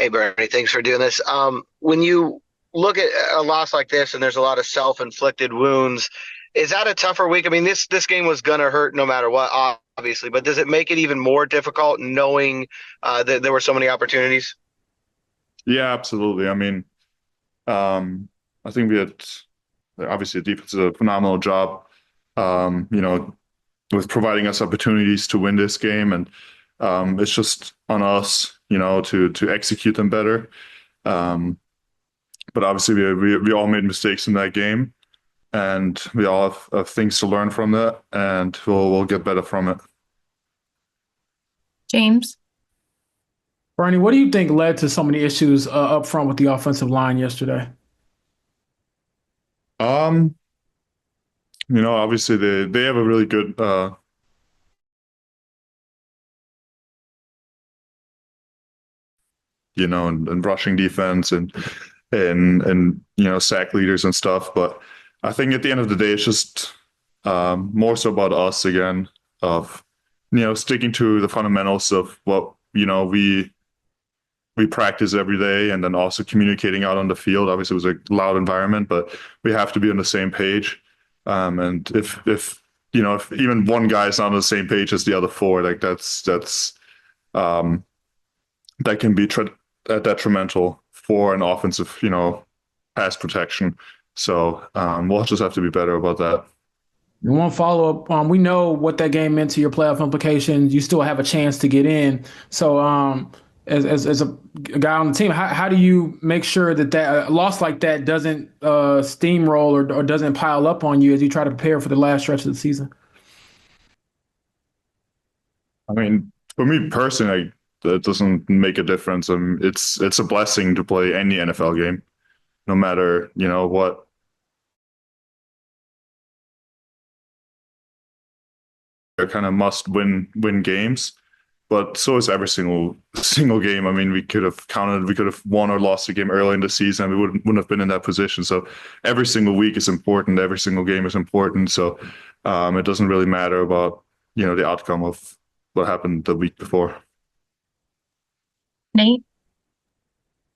Hey, Bernie, thanks for doing this. When you look at a loss like this and there's a lot of self-inflicted wounds, is that a tougher week? I mean, this game was gonna hurt no matter what, obviously, but does it make it even more difficult knowing that there were so many opportunities? Yeah, absolutely. I mean, I think we had obviously the defense did a phenomenal job, you know, with providing us opportunities to win this game, and it's just on us, to execute them better. Um, but obviously, we all made mistakes in that game, and we all have things to learn from that, and we'll get better from it. James. Bernie, what do you think led to so many issues up front with the offensive line yesterday? Um, Obviously they have a really good and rushing defense and sack leaders and stuff. But I think at the end of the day, it's just more so about us again of sticking to the fundamentals of what we practice every day, and then also communicating out on the field. Obviously, it was a loud environment, but we have to be on the same page. And if even one guy is not on the same page as the other four, like that's um, that can be detrimental for an offensive, pass protection. So we'll just have to be better about that. And one follow up, we know what that game meant to your playoff implications. You still have a chance to get in. So, as a guy on the team, how do you make sure that a loss like that doesn't steamroll or doesn't pile up on you as you try to prepare for the last stretch of the season? I mean, for me personally, that doesn't make a difference. It's a blessing to play any NFL game, no matter what. They're kind of must win games, but so is every single game. I mean, we could have won or lost a game early in the season, and we wouldn't have been in that position. So every single week is important. Every single game is important. So it doesn't really matter about the outcome of what happened the week before. Nate.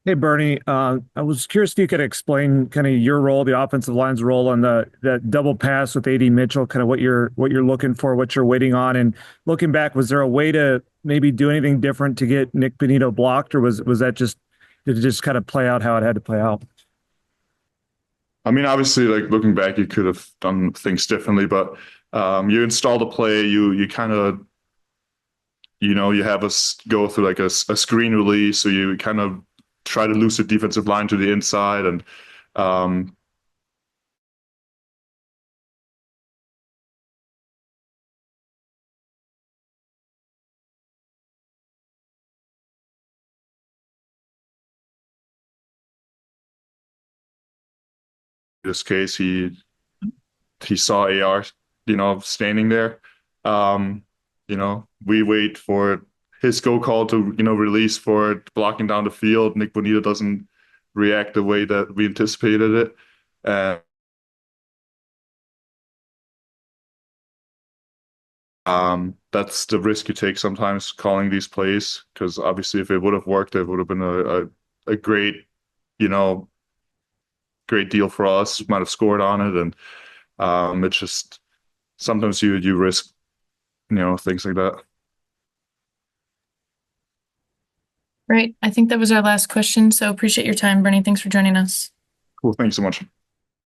Hey Bernie, I was curious if you could explain kind of your role, the offensive line's role on that double pass with AD Mitchell, kind of what you're looking for, what you're waiting on, and looking back, was there a way to maybe do anything different to get Nick Benito blocked, or was that just did it just kind of play out how it had to play out? I mean, obviously, like looking back, you could have done things differently, but you install the play, you kind of you have us go through like a screen release, so you kind of try to lose the defensive line to the inside, and um, in this case, he saw AR, standing there. We wait for his go call to, release for blocking down the field. Nick Bonita doesn't react the way that we anticipated it. And that's the risk you take sometimes calling these plays, because obviously if it would have worked, it would have been a great, you know, great deal for us. Might have scored on it. And it's just sometimes you risk, things like that. Right. I think that was our last question. So appreciate your time, Bernie. Thanks for joining us. Cool. Thanks so much.